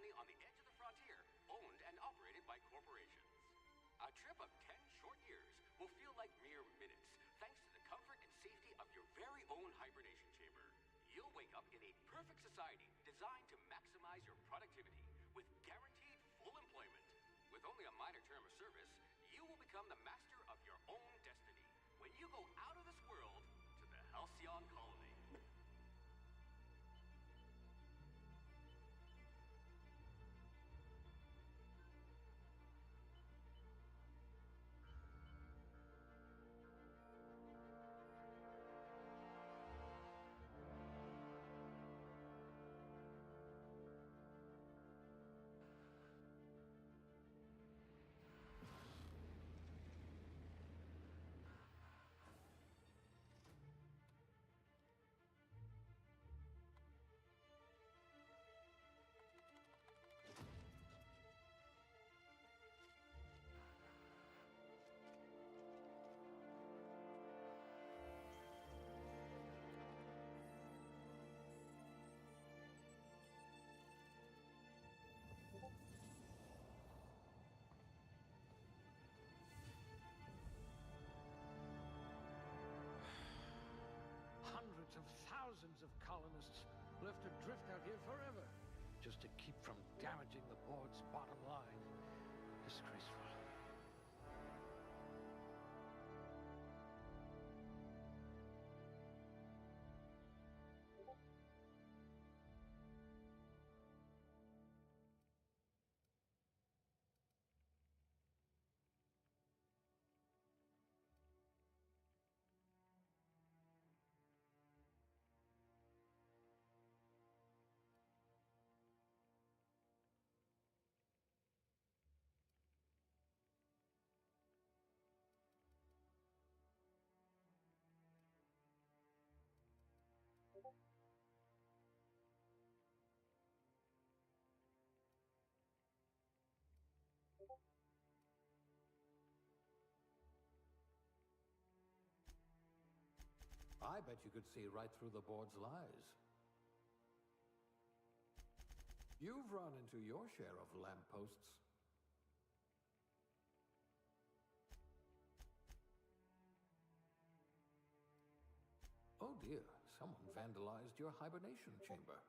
colony on the edge of the frontier, owned and operated by corporations. A trip of 10 short years will feel like mere minutes, thanks to the comfort and safety of your very own hibernation chamber. You'll wake up in a perfect society designed to maximize your productivity, with guaranteed full employment. With only a minor term of service, you will become the master of your own destiny when you go out of this world to the Halcyon Colony. Hundreds of thousands of colonists left adrift out here forever, just to keep from damaging the board's bottom line. Disgraceful. I bet you could see right through the board's lies. You've run into your share of lampposts. Oh dear, someone vandalized your hibernation chamber.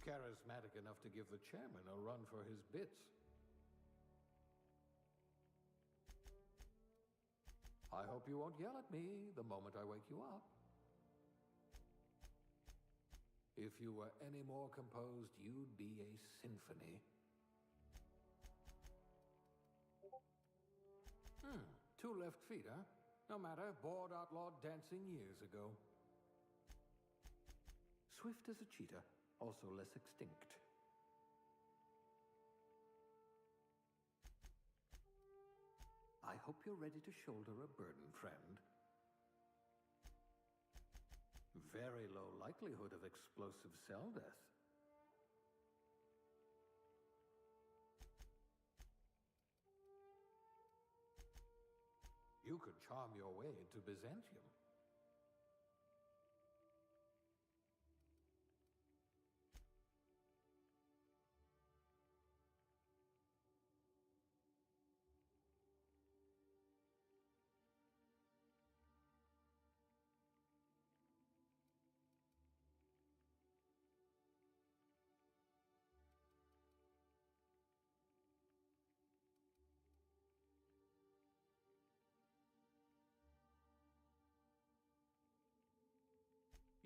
Charismatic enough to give the chairman a run for his bits. I hope you won't yell at me the moment I wake you up. If you were any more composed, you'd be a symphony. 2 left feet, huh? No matter, board outlawed dancing years ago. Swift as a cheetah, also less extinct. I hope you're ready to shoulder a burden, friend. Very low likelihood of explosive cell death. You could charm your way into Byzantium.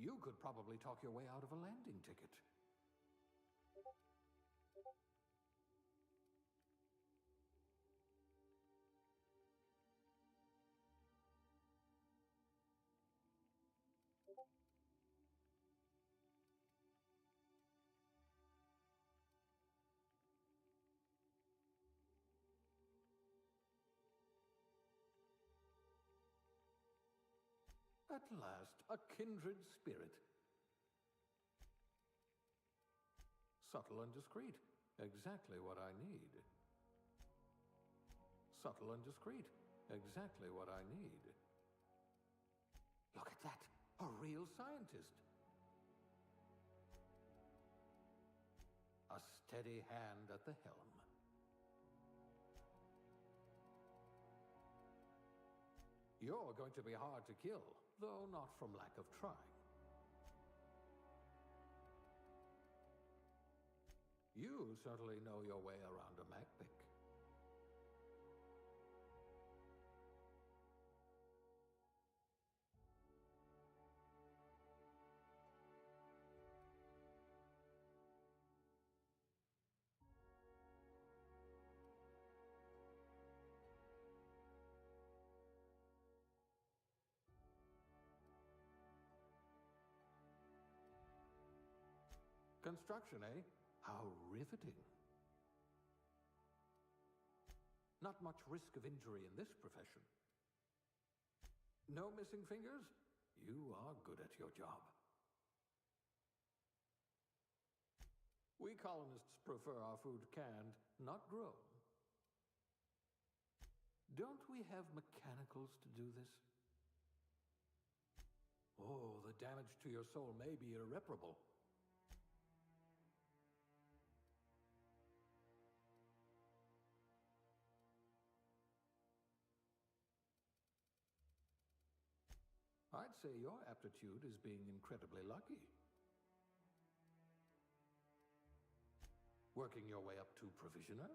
You could probably talk your way out of a landing ticket. At last, a kindred spirit. Subtle and discreet. Exactly what I need. Subtle and discreet. Exactly what I need. Look at that! A real scientist! steady hand at the helm. You're going to be hard to kill, though not from lack of trying. You certainly know your way around a Macbic. Construction, eh? How riveting. Not much risk of injury in this profession. No missing fingers? You are good at your job. We colonists prefer our food canned, not grown. Don't we have mechanicals to do this? Oh, the damage to your soul may be irreparable. I'd say your aptitude is being incredibly lucky. Working your way up to provisioner?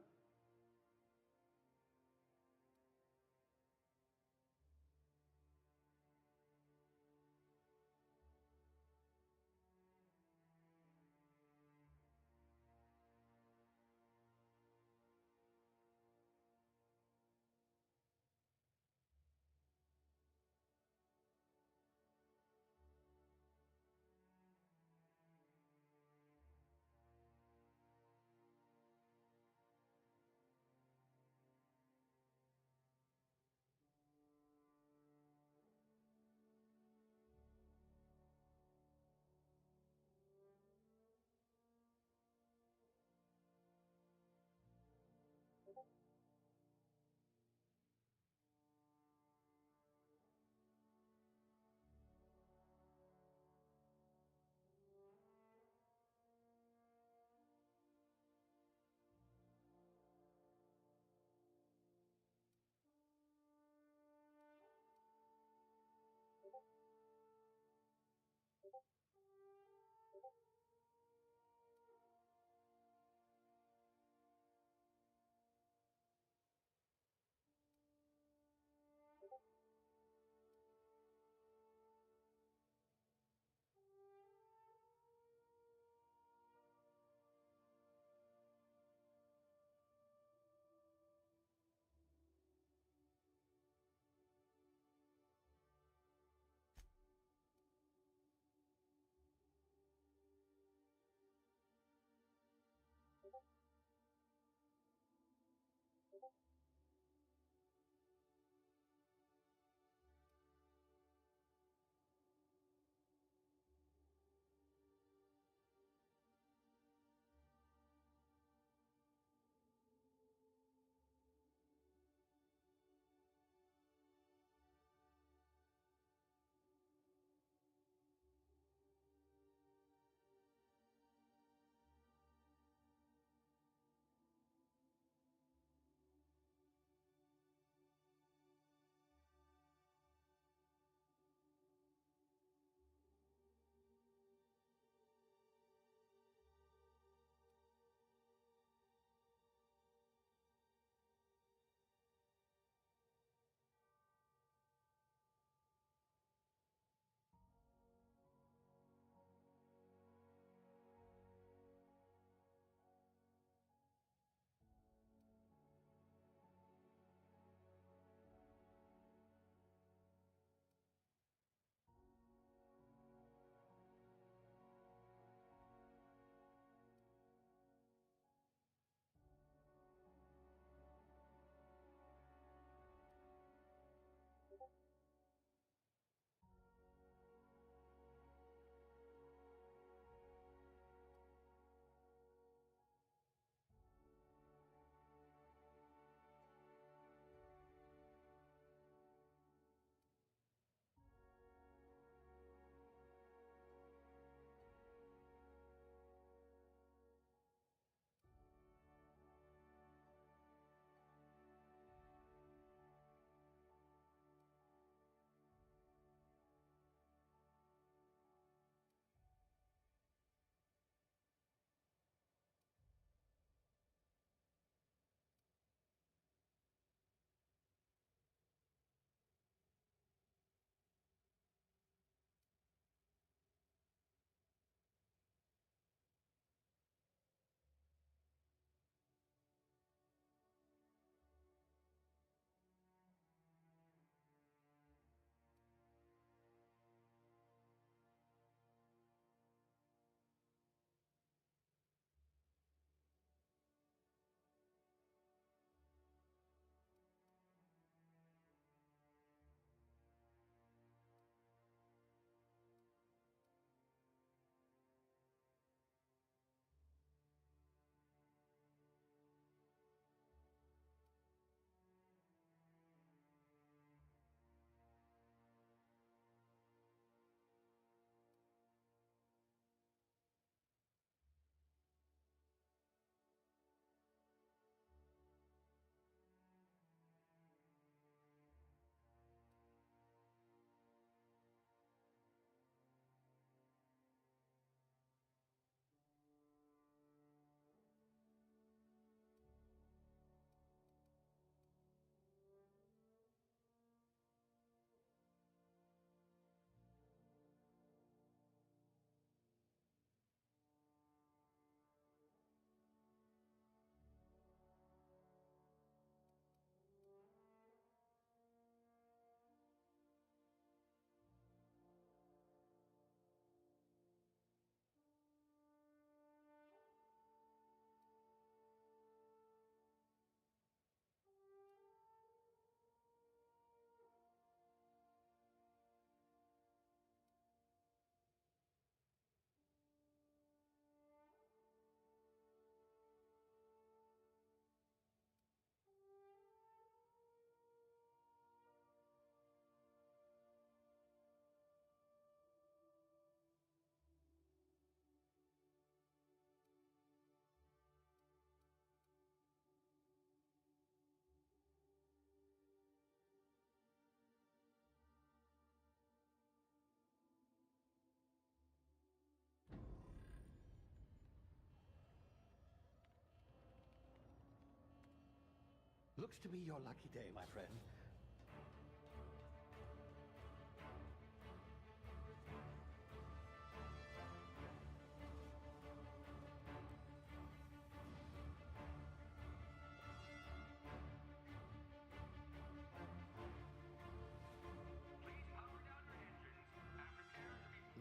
Looks to be your lucky day, my friend.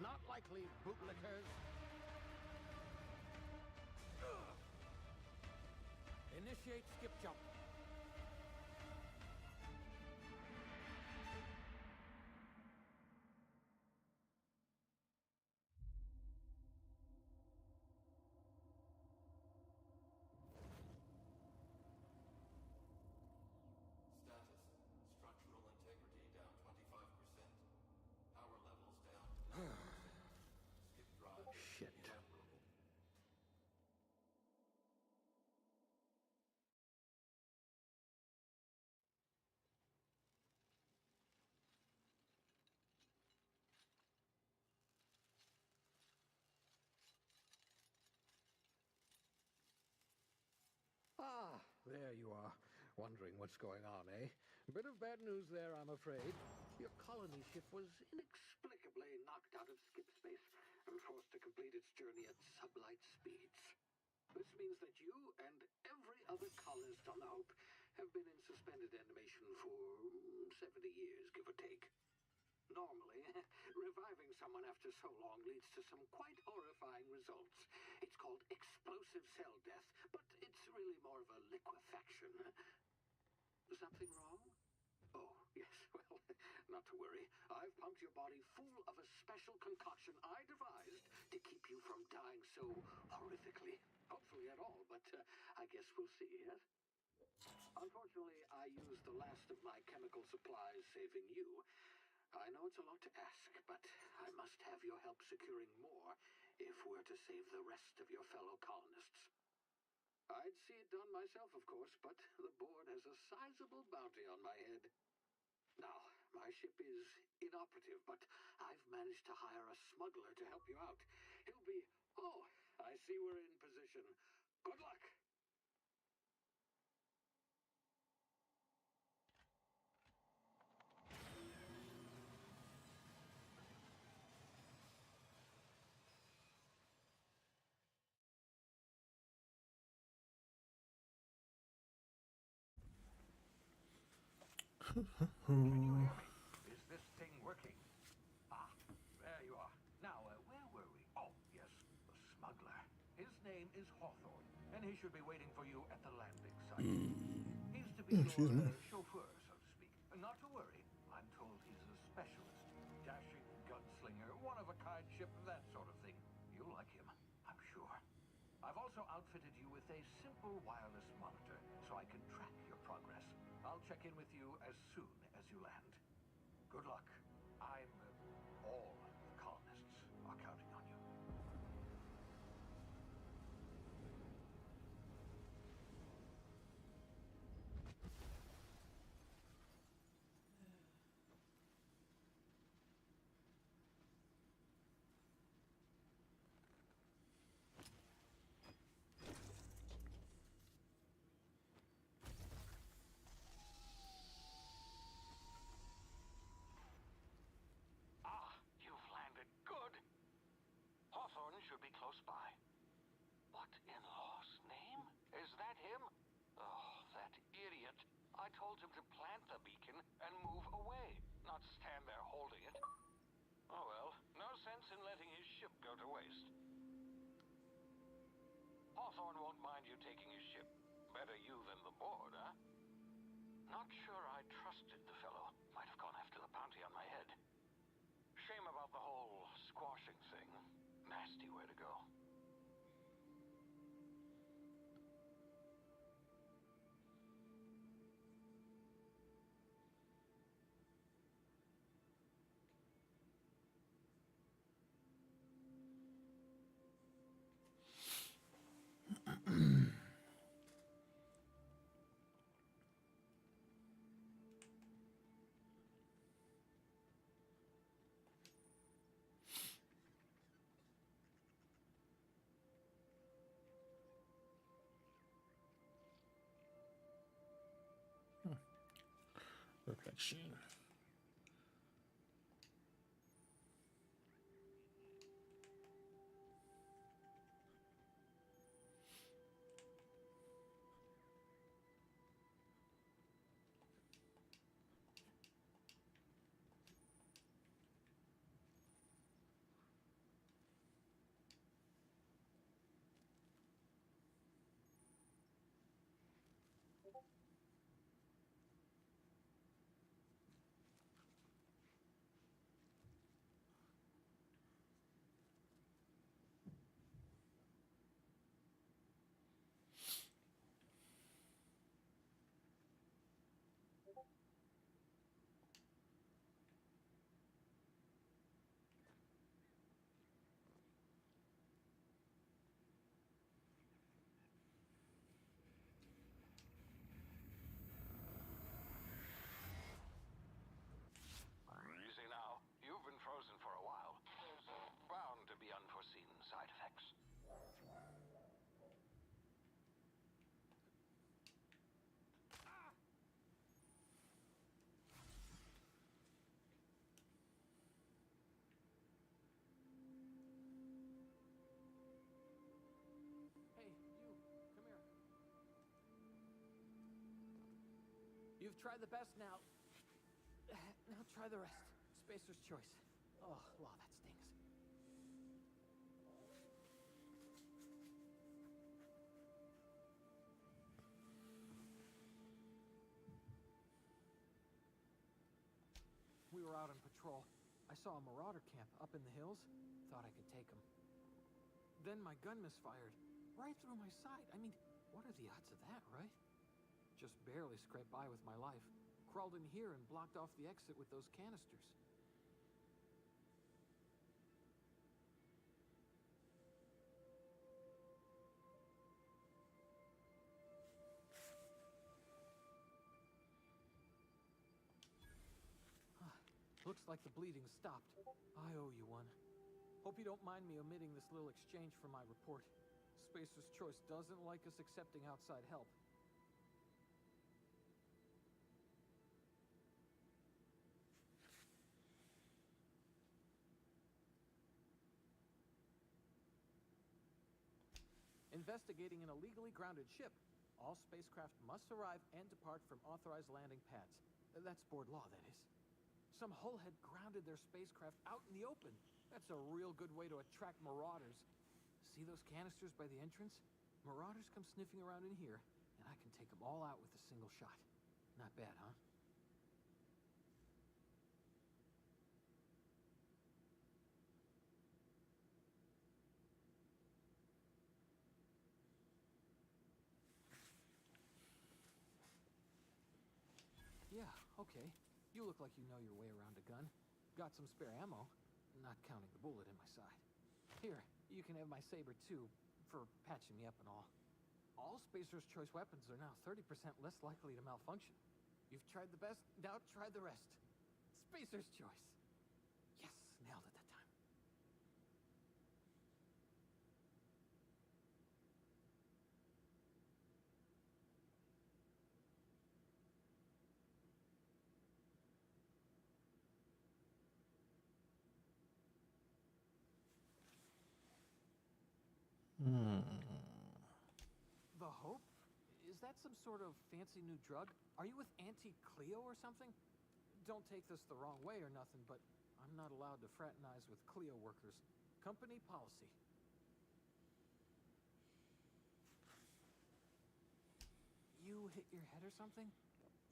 Not likely, bootlickers. Initiate skip jump. Status. Structural integrity down 25%. Power levels down 90%. Skip drive Shit. inoperable. Ah, there you are. Wondering what's going on, eh? Bit of bad news there, I'm afraid. Your colony ship was inexplicably knocked out of skip space and forced to complete its journey at sublight speeds. This means that you and every other colonist on the Hope have been in suspended animation for 70 years, give or take. Normally, reviving someone after so long leads to some quite horrifying results. It's called explosive cell death, but it's really more of a liquefaction. Something wrong? Oh, yes, well, not to worry. I've pumped your body full of a special concoction I devised to keep you from dying so horrifically. Hopefully at all, but I guess we'll see, yes? Unfortunately, I used the last of my chemical supplies saving you. I know it's a lot to ask, but I must have your help securing more if we're to save the rest of your fellow colonists. I'd see it done myself, of course, but the board has a sizable bounty on my head. Now, my ship is inoperative, but I've managed to hire a smuggler to help you out. He'll be... Oh, I see we're in position. Good luck! Is this thing working? Ah, there you are. Now, where were we? Oh, yes, the smuggler. His name is Hawthorne, and he should be waiting for you at the landing site. He's to be your chauffeur, so to speak. Not to worry. I'm told he's a specialist. Dashing gunslinger, one-of-a-kind ship, that sort of thing. You'll like him, I'm sure. I've also outfitted you with a simple wireless monitor, so I can track your progress. I'll check in with you as soon as you land. Good luck. All the colonists are counting on you. Should be close by. What in law's name? Is that him? Oh, that idiot. I told him to plant the beacon and move away, not stand there holding it. Oh well, no sense in letting his ship go to waste. Hawthorne won't mind you taking his ship. Better you than the board, huh? Not sure I trusted the fellow. Might have gone after the bounty on my head. Shame about the whole squashing thing. Nasty way to go. Perfection. Easy now. You've been frozen for a while. There's bound to be unforeseen side effects. Hey, you, come here. You've tried the best now. Now try the rest. Spacer's choice. Oh, wow, that stings. We were out on patrol. I saw a marauder camp up in the hills. Thought I could take him. Then my gun misfired. Right through my side. I mean, what are the odds of that, right? Just barely scraped by with my life. Crawled in here and blocked off the exit with those canisters. Looks like the bleeding stopped. I owe you one. Hope you don't mind me omitting this little exchange from my report. Spacer's Choice doesn't like us accepting outside help. Investigating an illegally grounded ship. All spacecraft must arrive and depart from authorized landing pads. That's board law, that is. Some hullhead grounded their spacecraft out in the open. That's a real good way to attract marauders. See those canisters by the entrance? Marauders come sniffing around in here, and I can take them all out with a single shot. Not bad, huh? Yeah, okay. You look like you know your way around a gun. Got some spare ammo, not counting the bullet in my side. Here, you can have my saber too, for patching me up and all. All Spacer's Choice weapons are now 30% less likely to malfunction. You've tried the best, now try the rest. Spacer's Choice. Yes, nailed it that time. The Hope? Is that some sort of fancy new drug? Are you with Auntie Cleo or something? Don't take this the wrong way or nothing, but I'm not allowed to fraternize with Cleo workers. Company policy. You hit your head or something?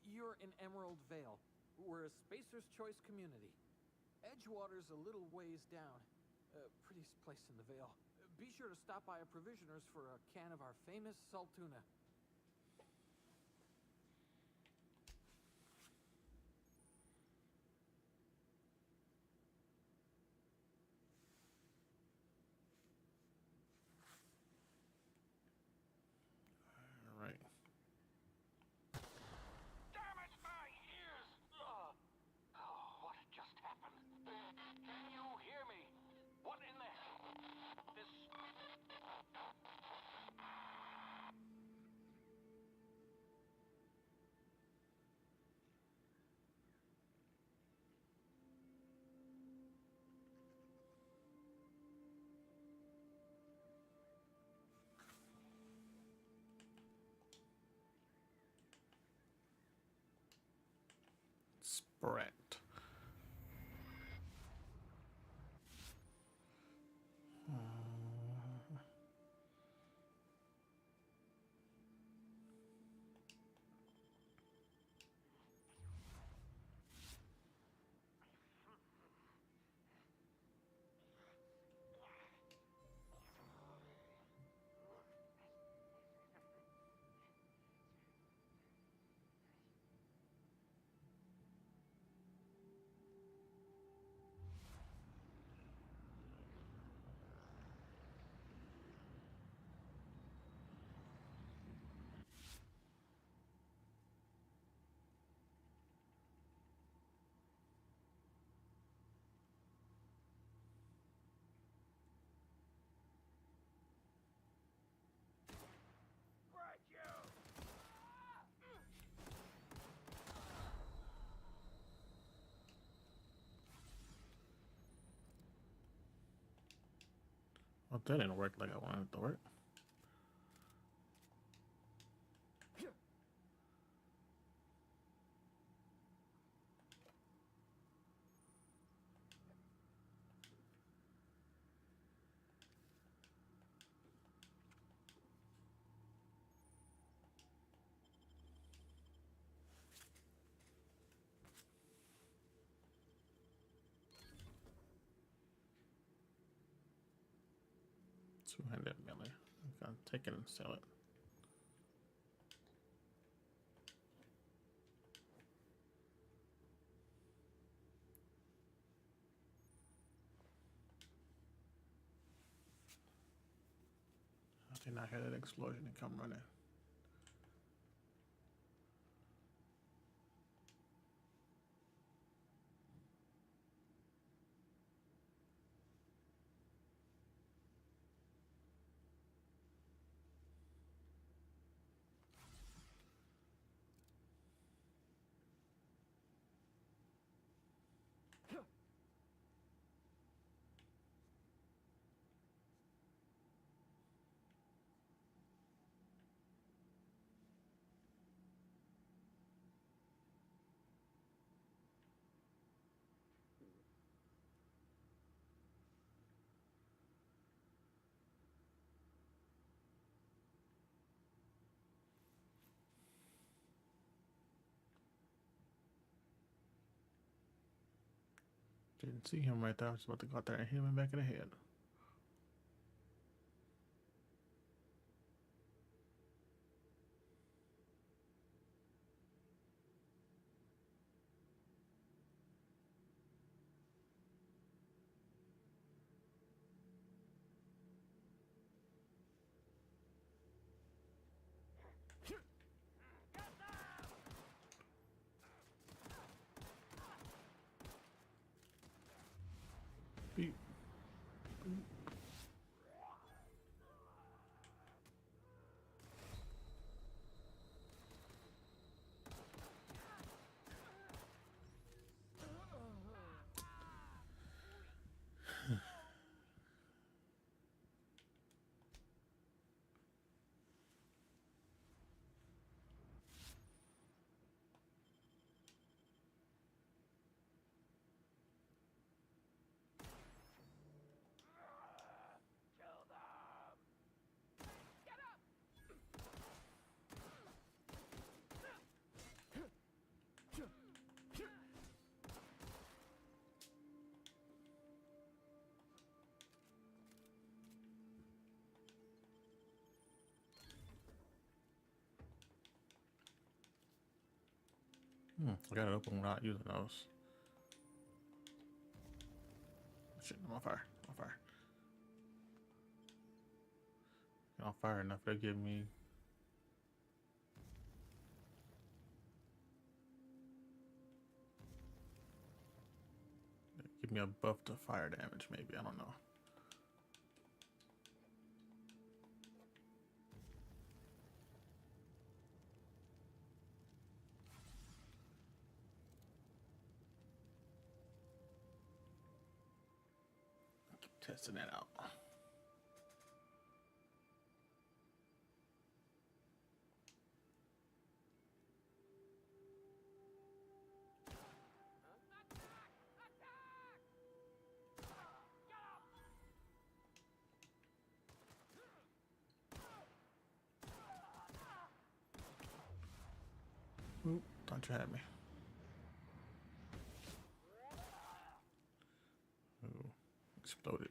You're in Emerald Vale. We're a Spacer's Choice community. Edgewater's a little ways down. Prettiest place in the Vale. Be sure to stop by a provisioner's for a can of our famous salt tuna. All right. Damn it, my ears! Oh, what just happened? Can you hear me? What in the hell? This... Sprat. Well, that didn't work like I wanted it to work. Two-handed melee. I'm gonna take it and sell it. I did not hear that explosion and come running. Didn't see him right there. I was about to go out there and hit him in the back of the head. Beep. I got it open without using those. Shit, I'm on fire. I'm on fire. Get on fire enough to give me. Give me a buff to fire damage, maybe. I don't know. Keep testing that out. Oop, thought you had me. Ooh, exploded.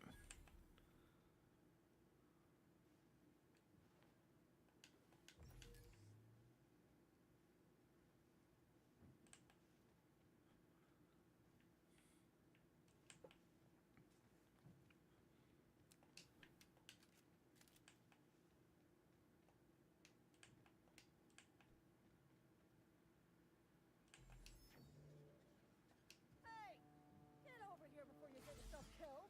Hey! Get over here before you get yourself killed!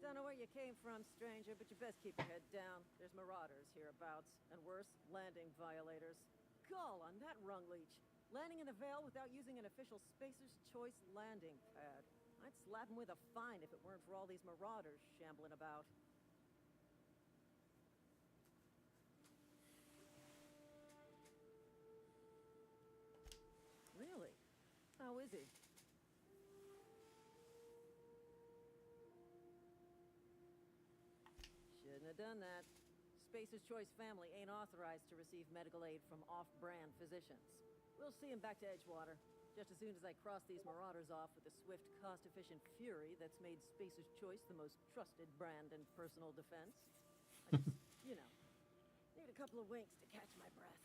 Don't know where you came from, stranger, but you best keep your head down. There's marauders hereabouts, and worse, landing violators. Gall on that rung leech. Landing in the Vale without using an official Spacer's Choice landing pad. I'd slap him with a fine if it weren't for all these marauders shambling about. Really? How is he? Shouldn't have done that. Spacer's Choice family ain't authorized to receive medical aid from off-brand physicians. We'll see him back to Edgewater, just as soon as I cross these marauders off with the swift, cost-efficient fury that's made Spacer's Choice the most trusted brand in personal defense. I just, you know, need a couple of winks to catch my breath.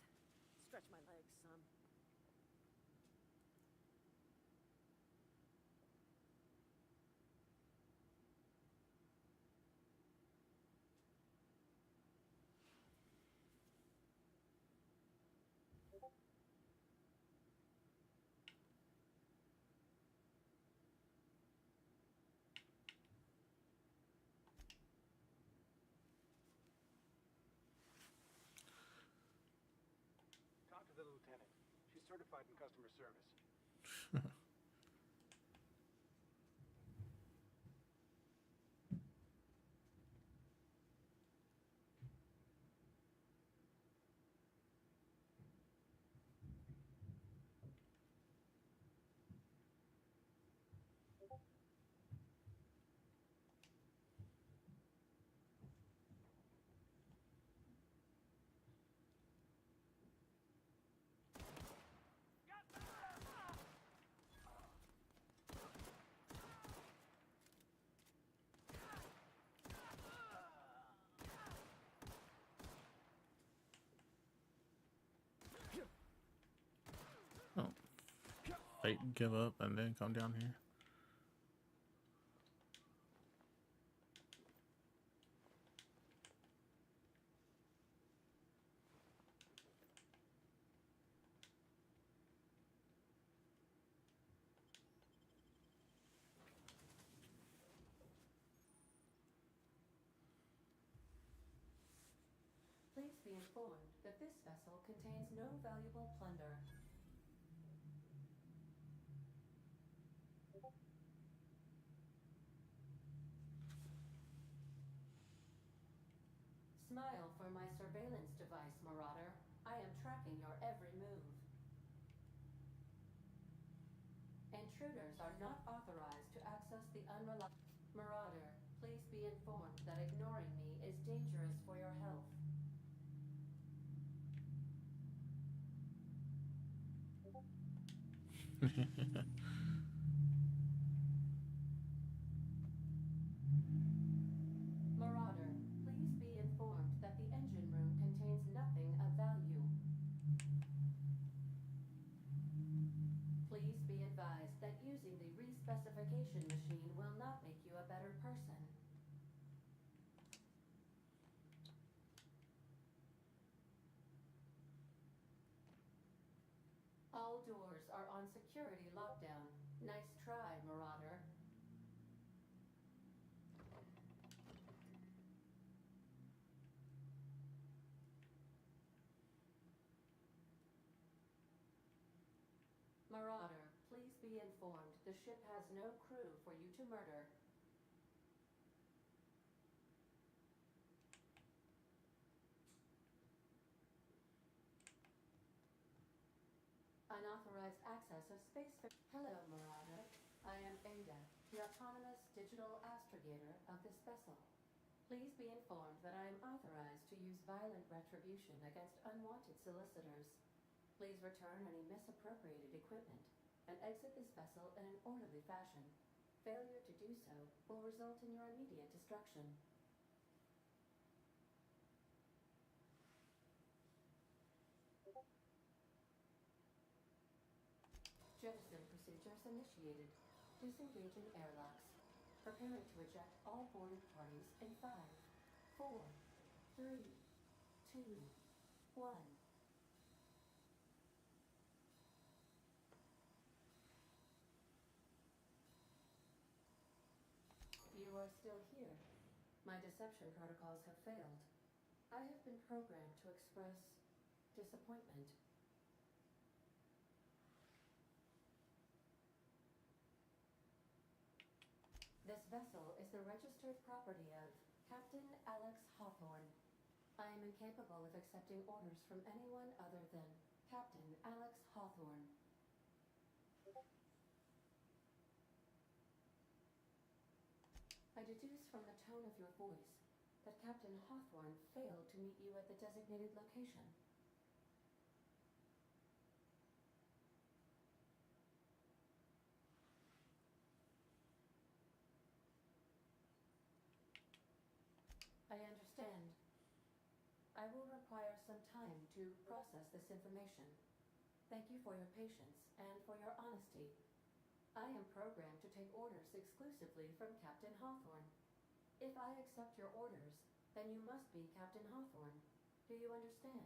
Stretch my legs some. Talk to the lieutenant. She's certified in customer service. Oh, fight, give up, and then come down here. Please be informed that this vessel contains no valuable plunder. Smile for my surveillance device, Marauder. I am tracking your every move. Intruders are not authorized to access the unreliable... Marauder, please be informed that ignoring me is dangerous for your health. Marauder, please be informed that the engine room contains nothing of value. Please be advised that using the respecification machine will not make you a better person. All doors are on security lockdown. Nice try, Marauder. Marauder, please be informed the ship has no crew for you to murder. Unauthorized access of space... Hello, Marauder. I am Ada, the autonomous digital astrogator of this vessel. Please be informed that I am authorized to use violent retribution against unwanted solicitors. Please return any misappropriated equipment and exit this vessel in an orderly fashion. Failure to do so will result in your immediate destruction. Jettison procedures initiated. Disengaging airlocks. Preparing to eject all boarded parties in 5, 4, 3, 2, 1. You are still here. My deception protocols have failed. I have been programmed to express disappointment. This vessel is the registered property of Captain Alex Hawthorne. I am incapable of accepting orders from anyone other than Captain Alex Hawthorne. I deduce from the tone of your voice that Captain Hawthorne failed to meet you at the designated location. I understand. I will require some time to process this information. Thank you for your patience and for your honesty. I am programmed to take orders exclusively from Captain Hawthorne. If I accept your orders, then you must be Captain Hawthorne. Do you understand?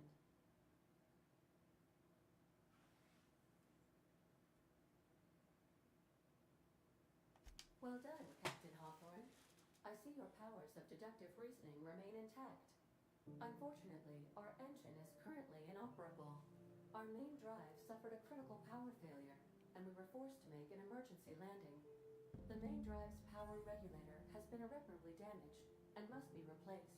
Well done, Captain Hawthorne. I see your powers of deductive reasoning remain intact. Unfortunately, our engine is currently inoperable. Our main drive suffered a critical power failure, and we were forced to make an emergency landing. The main drive's power regulator has been irreparably damaged and must be replaced.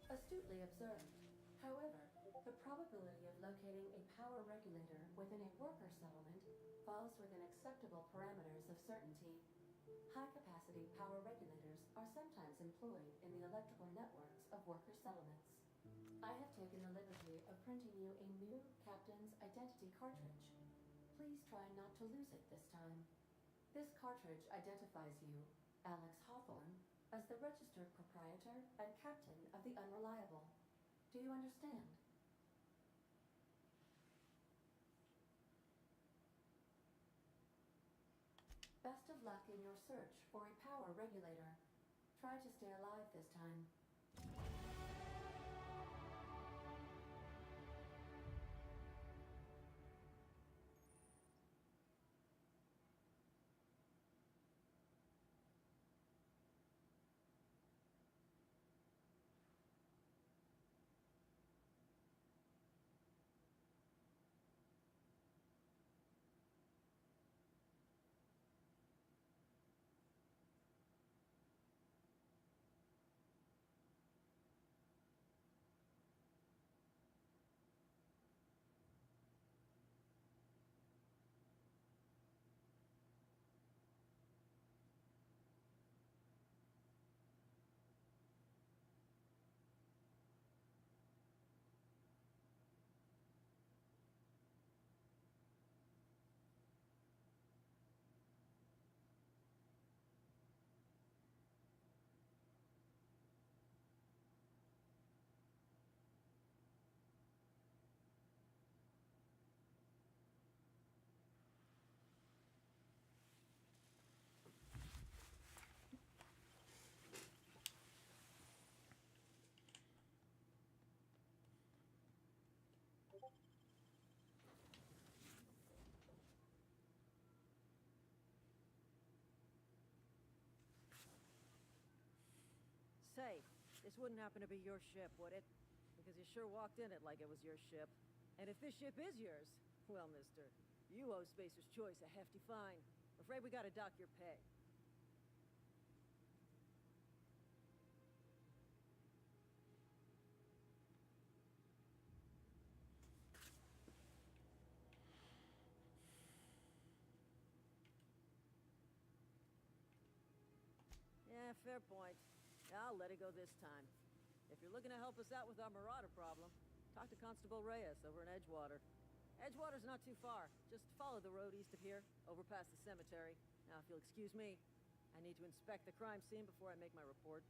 Astutely observed. However, the probability of locating a power regulator within a worker settlement falls within acceptable parameters of certainty. High-capacity power regulators are sometimes employed in the electrical networks of worker settlements. I have taken the liberty of printing you a new Captain's Identity cartridge. Please try not to lose it this time. This cartridge identifies you, Alex Hawthorne, as the registered proprietor and captain of the Unreliable. Do you understand? Best of luck in your search for a power regulator. Try to stay alive this time. Say, this wouldn't happen to be your ship, would it? Because you sure walked in it like it was your ship. And if this ship is yours, well, mister, you owe Spacer's Choice a hefty fine. Afraid we gotta dock your pay. fair point. I'll let it go this time. If you're looking to help us out with our marauder problem, talk to Constable Reyes over in Edgewater. Edgewater's not too far. Just follow the road east of here, over past the cemetery. Now, if you'll excuse me, I need to inspect the crime scene before I make my report.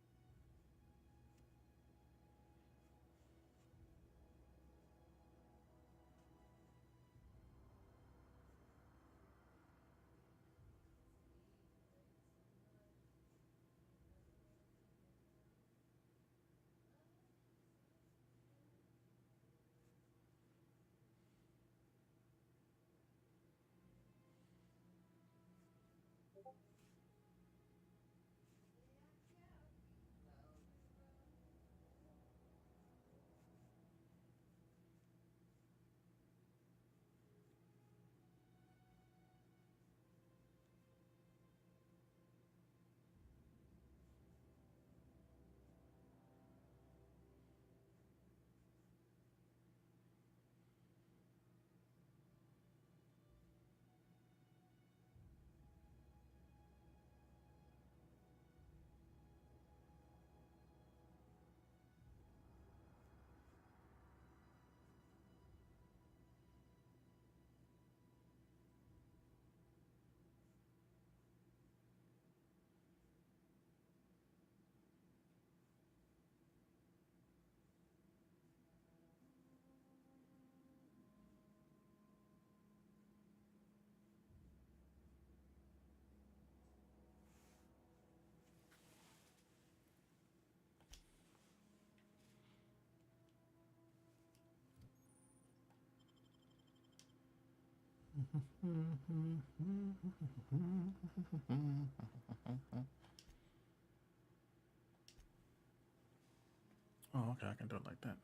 Oh, okay, I can do it like that.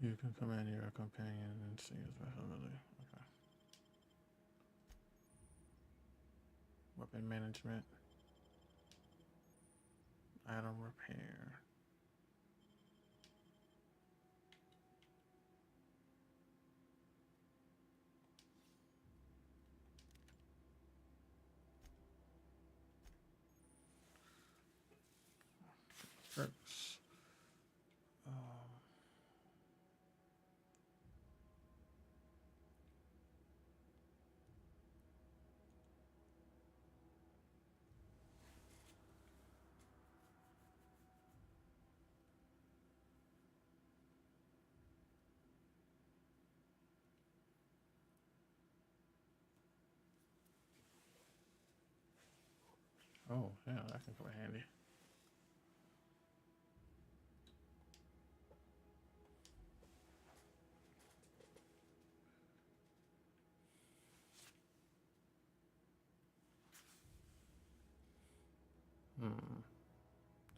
You can command your companion and see his special ability. Okay. Weapon management. Item repair. Perks. Oh, yeah, that can come in handy.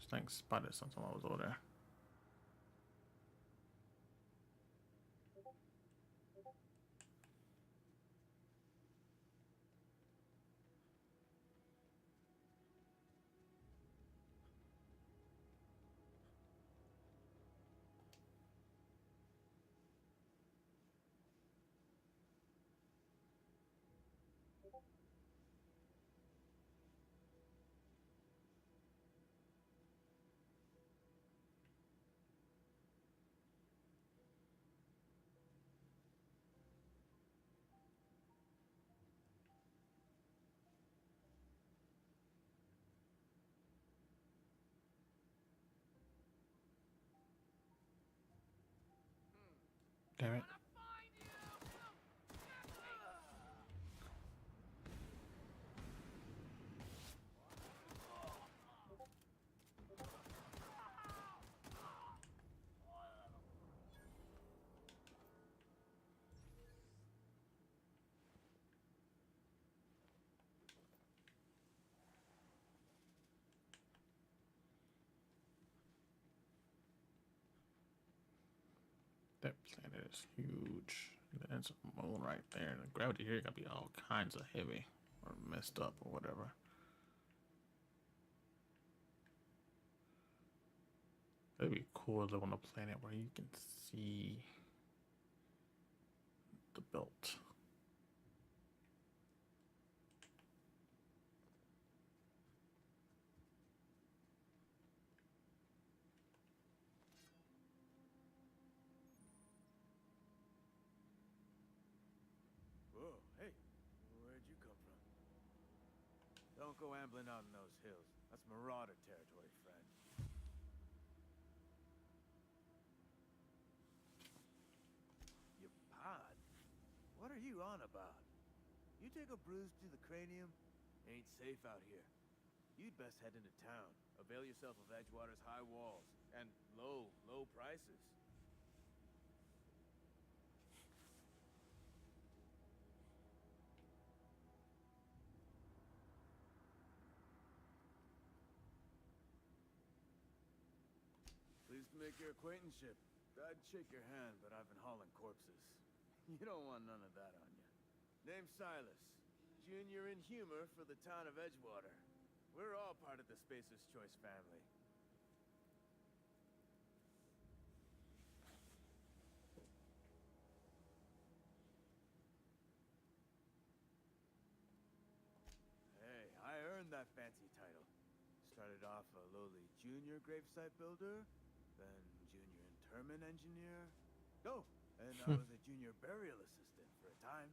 This thing spotted something while I was over there. Damn it. That planet is huge. There's a moon right there. The gravity here gotta be all kinds of heavy or messed up or whatever. That'd be cool to live on a planet where you can see the belt. Whoa, hey, where'd you come from? Don't go ambling out in those hills. That's Marauder territory, friend. Your pod? What are you on about? You take a bruise to the cranium? Ain't safe out here. You'd best head into town. Avail yourself of Edgewater's high walls and low prices. Pleased to make your acquaintanceship. I'd shake your hand, but I've been hauling corpses. You don't want none of that on you. Name's Silas. Junior in humor for the town of Edgewater. We're all part of the Spacer's Choice family. Hey, I earned that fancy title. Started off a lowly junior gravesite builder, then junior interment engineer. Oh, and I was a junior burial assistant for a time.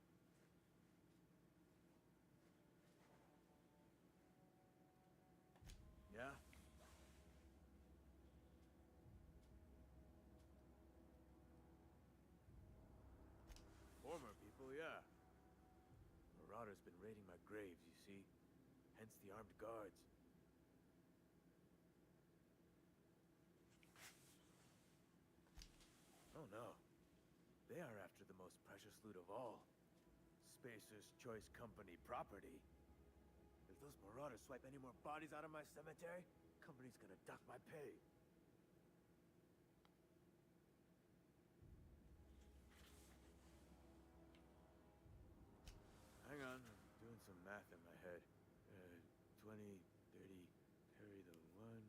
Yeah. Former people, yeah. Marauder's been raiding my graves, you see. Hence the armed guards. Oh no. They are after the most precious loot of all. Spacer's Choice Company property. If those Marauders swipe any more bodies out of my cemetery, company's gonna duck my pay. Hang on, I'm doing some math in my head. 20, 30, carry the one.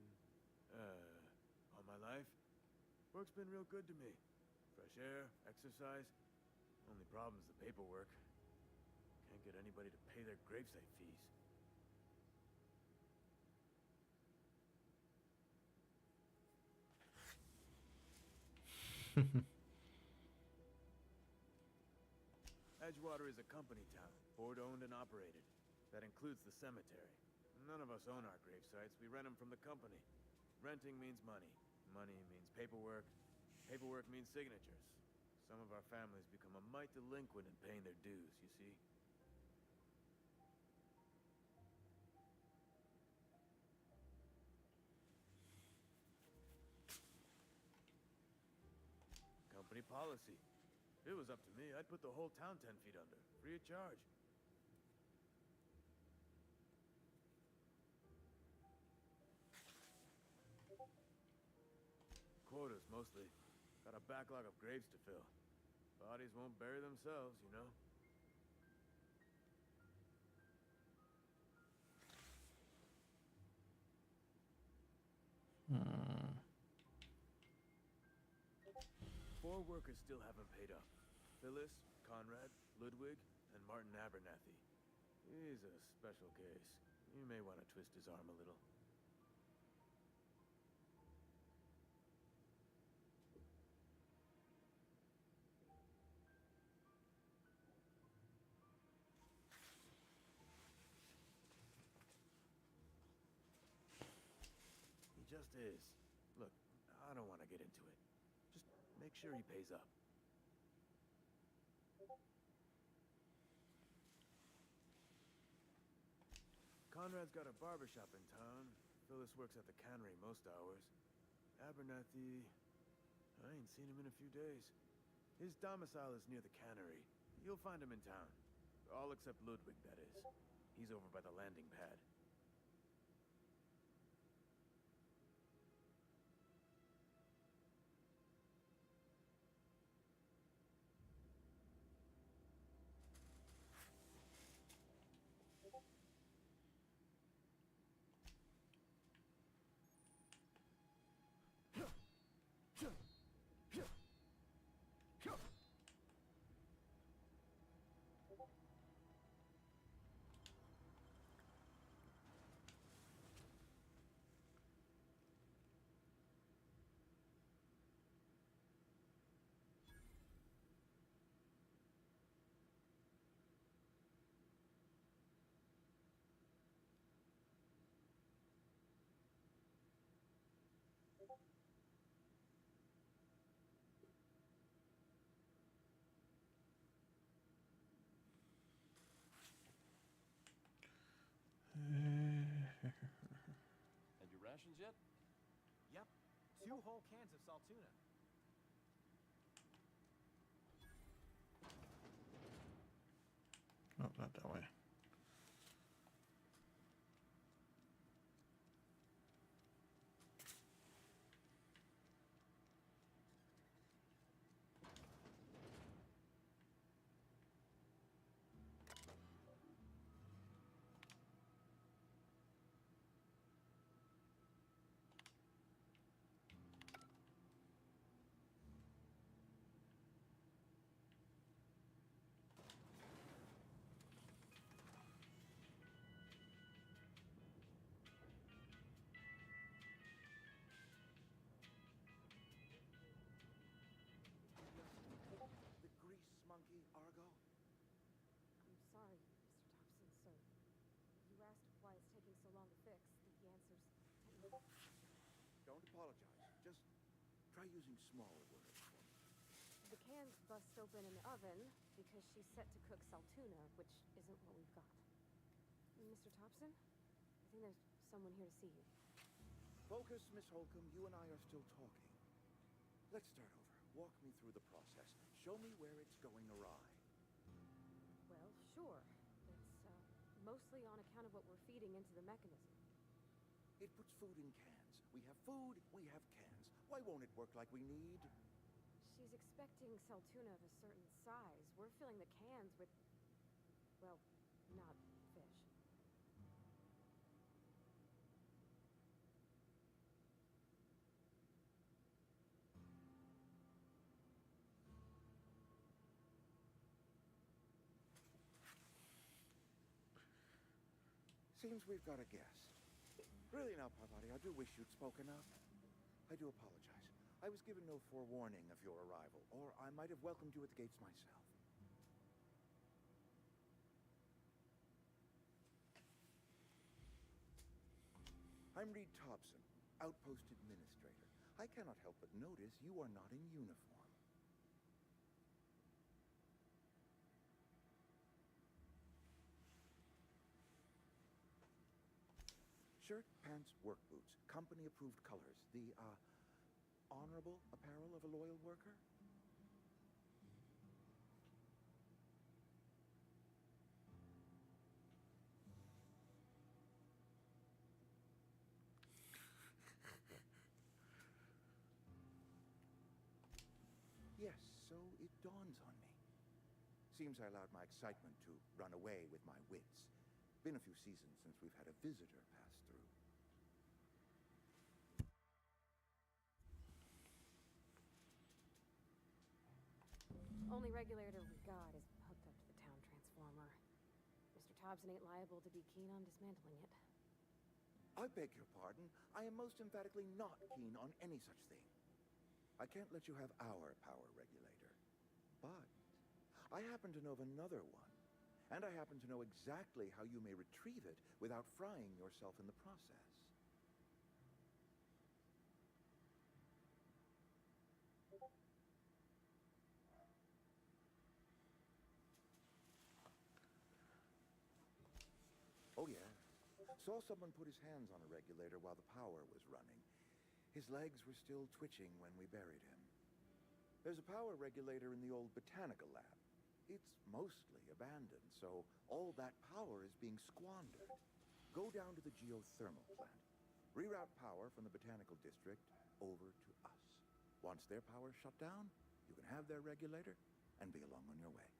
All my life? Work's been real good to me. Fresh air, exercise. Only problem's the paperwork. Can't get anybody to pay their gravesite fees. Edgewater is a company town, board-owned and operated. That includes the cemetery. None of us own our gravesites. We rent them from the company. Renting means money. Money means paperwork. Paperwork means signatures. Some of our families become a mite delinquent in paying their dues, you see? Company policy. If it was up to me, I'd put the whole town 10 feet under, free of charge. Quotas, mostly. Got a backlog of graves to fill. Bodies won't bury themselves, you know? Four workers still haven't paid up. Phyllis, Conrad, Ludwig, and Martin Abernathy. He's a special case. You may want to twist his arm a little. He just is. Look, I don't want to get into it. Just make sure he pays up. Conrad's got a barbershop in town. Phyllis works at the cannery most hours. Abernathy... I ain't seen him in a few days. His domicile is near the cannery. You'll find him in town. All except Ludwig, that is. He's over by the landing pad. whole cans of Saltuna. No, not that way. The grease monkey, Argo? I'm sorry, Mr. Thompson, sir. You asked why it's taking so long to fix. The answer's technical. Don't apologize. Just try using smaller words for me. The can's bust open in the oven because she's set to cook Saltuna, which isn't what we've got. Mr. Thompson? I think there's someone here to see you. Focus, Miss Holcomb. You and I are still talking. Let's start over. Walk me through the process. Show me where it's going awry. Well, sure. It's mostly on account of what we're feeding into the mechanism. It puts food in cans. We have food, we have cans. Why won't it work like we need? She's expecting Saltuna of a certain size. We're filling the cans with, well, not fish. Seems we've got a guess. Really now, Parvati, I do wish you'd spoken up. I do apologize. I was given no forewarning of your arrival, or I might have welcomed you at the gates myself. I'm Reed Thompson, Outpost Administrator. I cannot help but notice you are not in uniform. Shirt, pants, work boots, company-approved colors. The, honorable apparel of a loyal worker? Yes, so it dawns on me. Seems I allowed my excitement to run away with my wits. Been a few seasons since we've had a visitor pass through. Only regulator we got is hooked up to the town transformer. Mr. Thompson ain't liable to be keen on dismantling it. I beg your pardon. I am most emphatically not keen on any such thing. I can't let you have our power regulator. But I happen to know of another one. And I happen to know exactly how you may retrieve it without frying yourself in the process. Oh, yeah. Saw someone put his hands on a regulator while the power was running. His legs were still twitching when we buried him. There's a power regulator in the old botanical lab. It's mostly abandoned, so all that power is being squandered. Go down to the geothermal plant. Reroute power from the botanical district over to us. Once their power's shut down, you can have their regulator and be along on your way.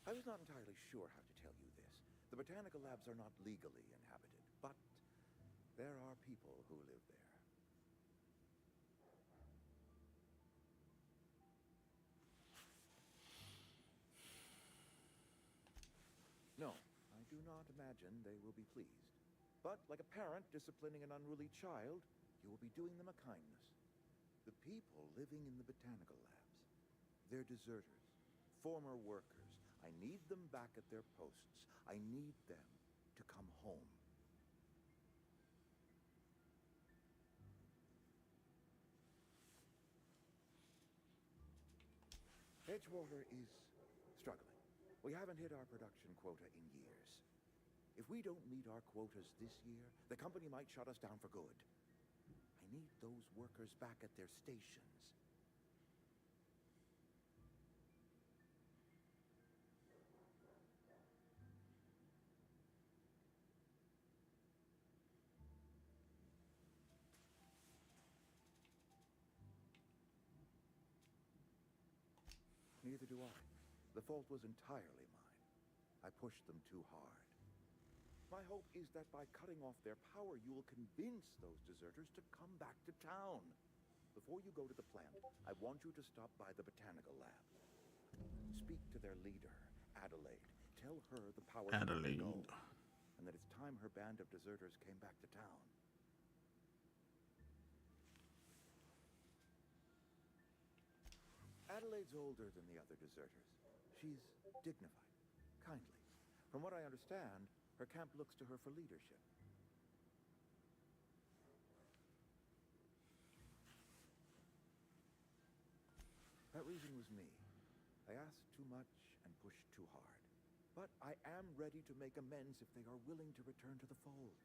I was not entirely sure how to tell you this. The botanical labs are not legally inhabited, but there are people who live there. No, I do not imagine they will be pleased. But like a parent disciplining an unruly child, you will be doing them a kindness. The people living in the botanical labs, they're deserters, former workers. I need them back at their posts. I need them to come home. Edgewater is struggling. We haven't hit our production quota in years. If we don't meet our quotas this year, the company might shut us down for good. I need those workers back at their stations. Neither do I. The fault was entirely mine. I pushed them too hard. My hope is that by cutting off their power, you will convince those deserters to come back to town. Before you go to the plant, I want you to stop by the botanical lab. Speak to their leader, Adelaide. Tell her the power Adelaide. go, and that it's time her band of deserters came back to town. Adelaide's older than the other deserters. She's dignified, kindly. From what I understand, her camp looks to her for leadership. That reason was me. I asked too much and pushed too hard. But I am ready to make amends if they are willing to return to the fold.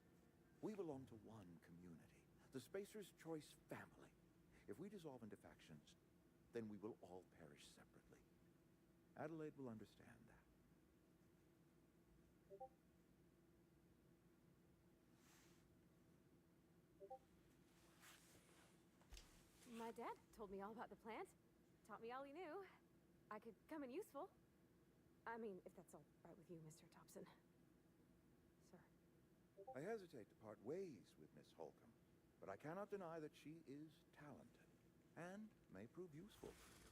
We belong to one community, the Spacer's Choice family. If we dissolve into factions, then we will all perish separately. Adelaide will understand that. My dad told me all about the plant. Taught me all he knew. I could come in useful. I mean, if that's all right with you, Mr. Thompson. Sir. I hesitate to part ways with Miss Holcomb, but I cannot deny that she is talented and may prove useful for you.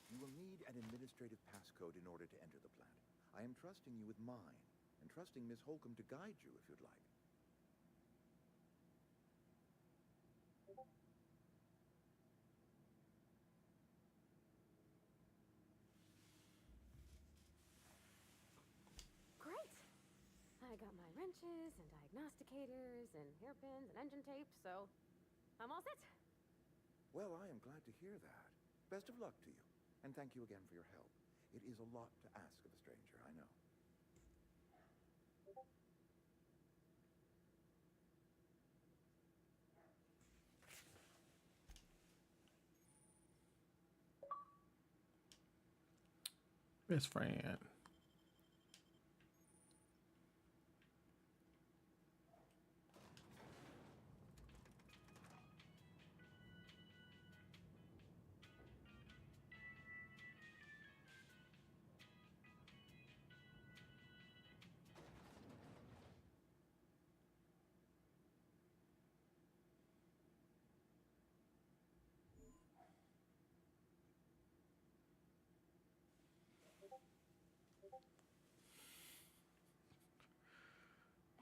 You will need an administrative passcode in order to enter the plant. I am trusting you with mine, and trusting Miss Holcomb to guide you if you'd like. Great! I got my wrenches and diagnosticators and hairpins and engine tape, so I'm all set. Well, I am glad to hear that. Best of luck to you, and thank you again for your help. It is a lot to ask of a stranger, I know. Best friend.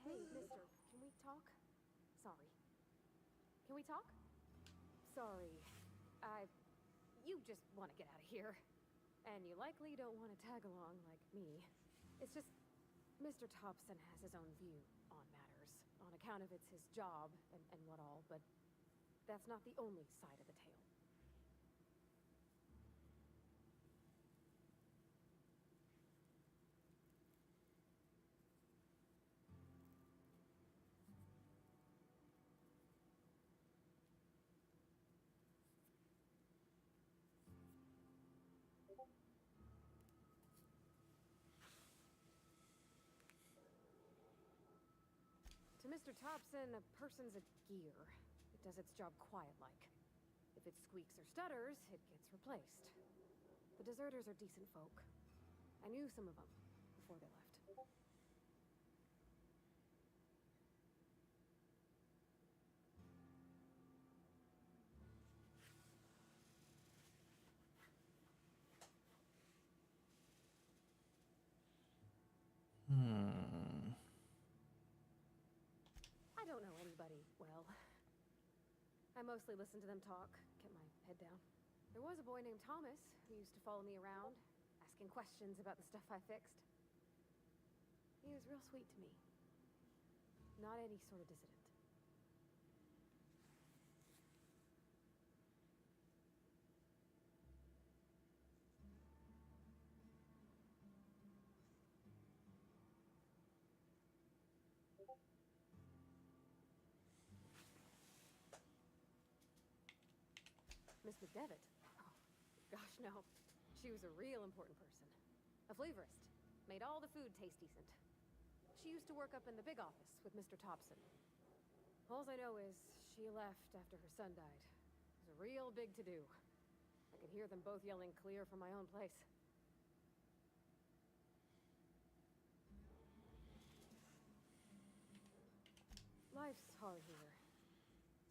Hey, mister, can we talk? Sorry. Can we talk? Sorry. You just want to get out of here. And you likely don't want to tag along like me. It's just, Mr. Thompson has his own view on matters. On account of it's his job and what all, but that's not the only side of the tale. To Mr. Thompson, a person's a gear. It does its job quiet-like. If it squeaks or stutters, it gets replaced. The deserters are decent folk. I knew some of them before they left. I don't know anybody well. I mostly listen to them talk, kept my head down. There was a boy named Thomas who used to follow me around, ask asking questions about the stuff I fixed. He was real sweet to me. Not any sort of dissident. Miss McDevitt? Oh, gosh, no. She was a real important person. A flavorist. Made all the food taste decent. She used to work up in the big office with Mr. Thompson. All I know is she left after her son died. It was a real big to-do. I could hear them both yelling clear from my own place. Life's hard here.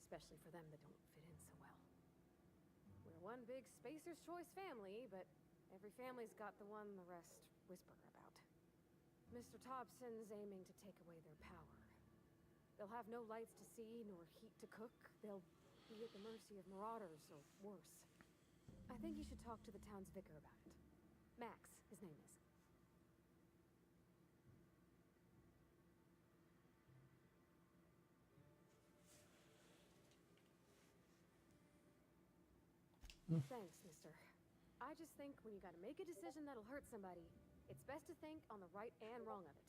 Especially for them that don't fit in so well. We're one big Spacer's Choice family, but every family's got the one the rest whisper about. Mr. Thompson's aiming to take away their power. They'll have no lights to see, nor heat to cook. They'll be at the mercy of marauders, or worse. I think you should talk to the town's vicar about it. Max, his name is. Thanks, mister. I just think when you gotta make a decision that'll hurt somebody, it's best to think on the right and wrong of it.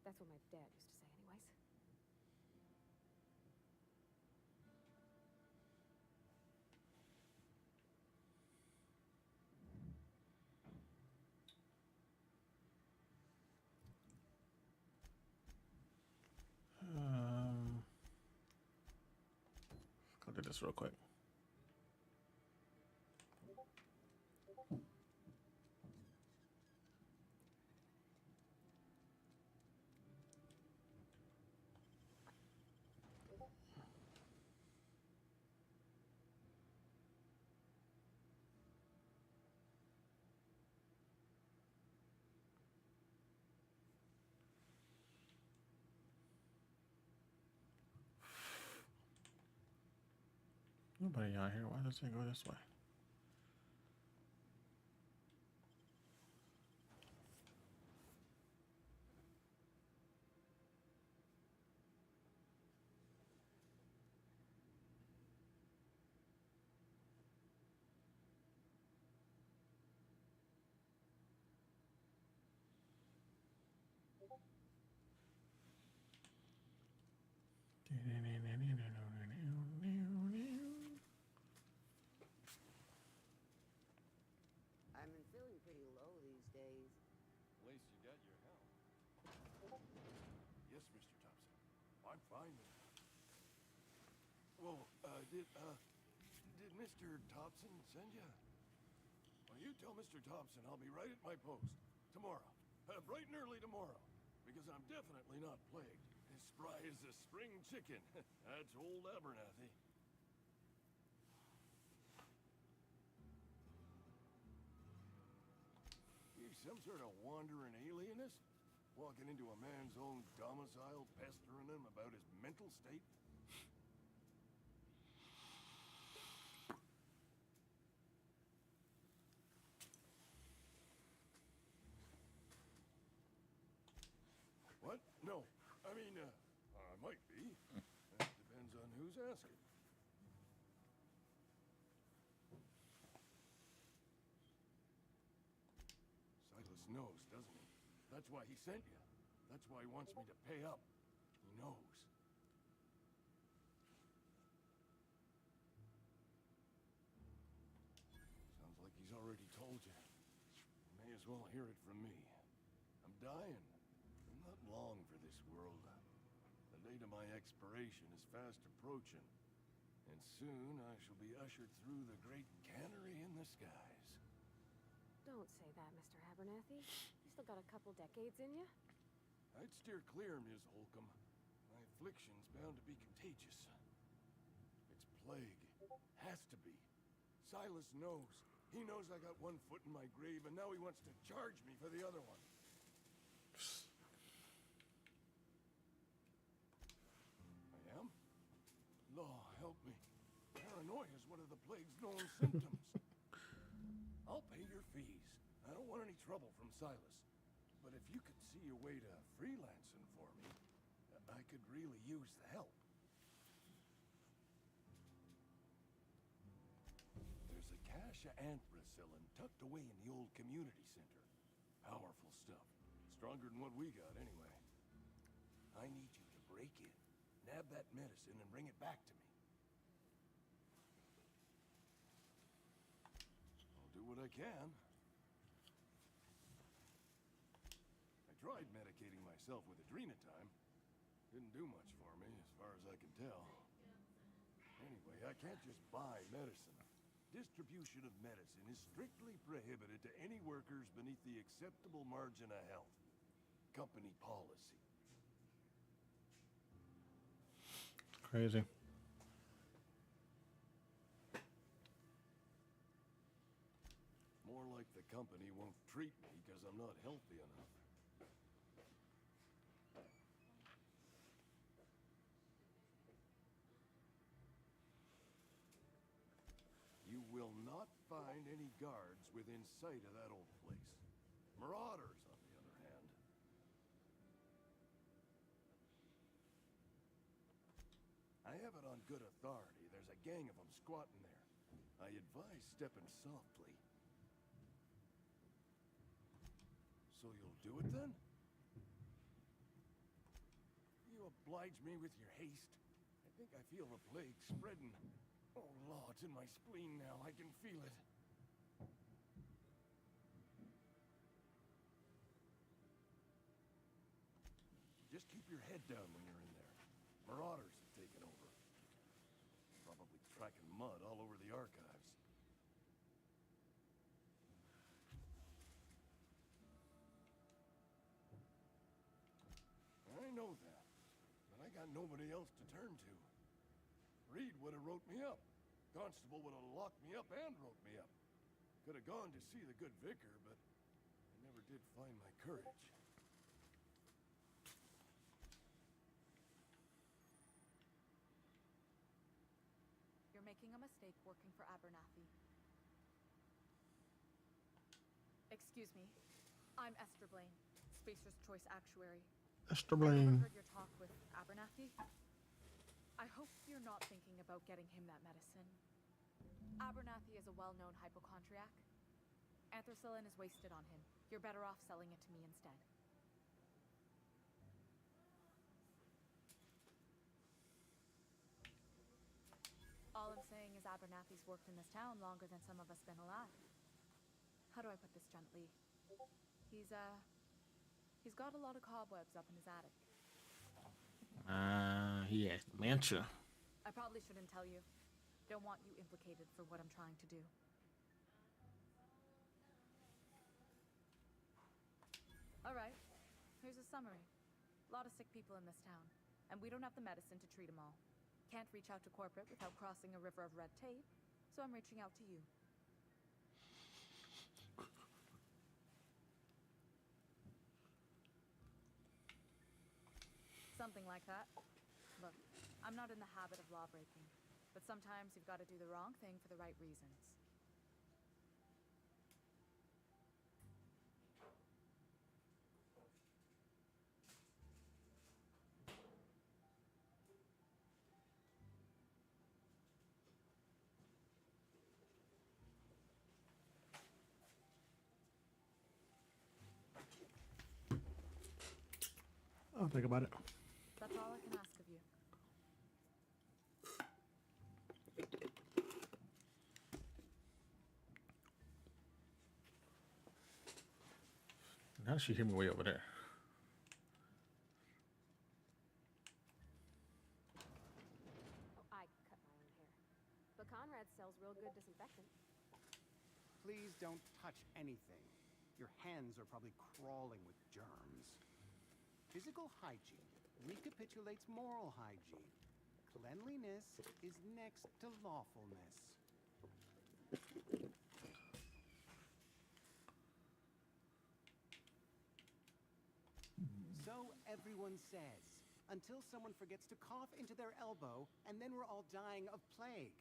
That's what my dad used to say, anyways. Go do this real quick. Nobody out here. Why does it go this way? I've been feeling pretty low these days. At least you got your help. Yes, Mr. Thompson. I'm fine. Well, did Mr. Thompson send you? Well, you tell Mr. Thompson I'll be right at my post tomorrow. Bright and early tomorrow. Because I'm definitely not plagued. As spry as a spring chicken. That's old Abernathy. You some sort of wandering alienist? Walking into a man's own domicile, pestering him about his mental state? What? No. I mean, I might be. That depends on who's asking. Silas knows, doesn't he? That's why he sent you. That's why he wants me to pay up. He knows. Sounds like he's already told you. You may as well hear it from me. I'm dying. I'm not long for this world. The date of my expiration is fast approaching. And soon I shall be ushered through the great cannery in the skies. Don't say that, Mr. Abernathy. You still got a couple decades in you. I'd steer clear, Ms. Holcomb. My affliction's bound to be contagious. It's plague. Has to be. Silas knows. He knows I got one foot in my grave, and now he wants to charge me for the other one. I am? Law, help me. Paranoia is one of the plague's known symptoms. I'll pay your fees. I don't want any trouble from Silas. But if you could see your way to freelancing for me, I could really use the help. There's a cache of anthracillin tucked away in the old community center. Powerful stuff. Stronger than what we got, anyway. I need you to break in, nab that medicine, and bring it back to me. I'll do what I can. I tried medicating myself with Adrenatime. Didn't do much for me, as far as I can tell. Anyway, I can't just buy medicine. Distribution of medicine is strictly prohibited to any workers beneath the acceptable margin of health. Company policy. Crazy. More like the company won't treat me because I'm not healthy enough. You will not find any guards within sight of that old place. Marauders, on the other hand. I have it on good authority. There's a gang of them squatting there. I advise stepping softly. So you'll do it then? You oblige me with your haste. I think I feel the plague spreading. Oh, Lord, it's in my spleen now. I can feel it. Just keep your head down when you're in there. Marauders have taken over. Probably tracking mud all over the archives. I know that, but I got nobody else to turn to. Reed would have wrote me up. Constable would have locked me up and wrote me up. Could have gone to see the good vicar, but I never did find my courage. You're making a mistake working for Abernathy. Excuse me. I'm Esther Blaine, Spacer's Choice Actuary. Esther I Blaine. overheard your talk with Abernathy. I hope you're not thinking about getting him that medicine. Abernathy is a well-known hypochondriac. Anthracillin is wasted on him. You're better off selling it to me instead. All I'm saying is Abernathy's worked in this town longer than some of us been alive. How do I put this gently? He's got a lot of cobwebs up in his attic. He has dementia. I probably shouldn't tell you. Don't want you implicated for what I'm trying to do. All right, here's a summary. A lot of sick people in this town, and we don't have the medicine to treat them all. Can't reach out to corporate without crossing a river of red tape, so I'm reaching out to you. Something like that. Look, I'm not in the habit of law breaking, but sometimes you've got to do the wrong thing for the right reasons. I'll think about it. That's all I can ask of you. How does she hear me way over there? Oh, I cut my own hair. But Conrad sells real good disinfectant. Please don't touch anything. Your hands are probably crawling with germs. Physical hygiene recapitulates moral hygiene. Cleanliness is next to lawfulness. So everyone says, until someone forgets to cough into their elbow, and then we're all dying of plague.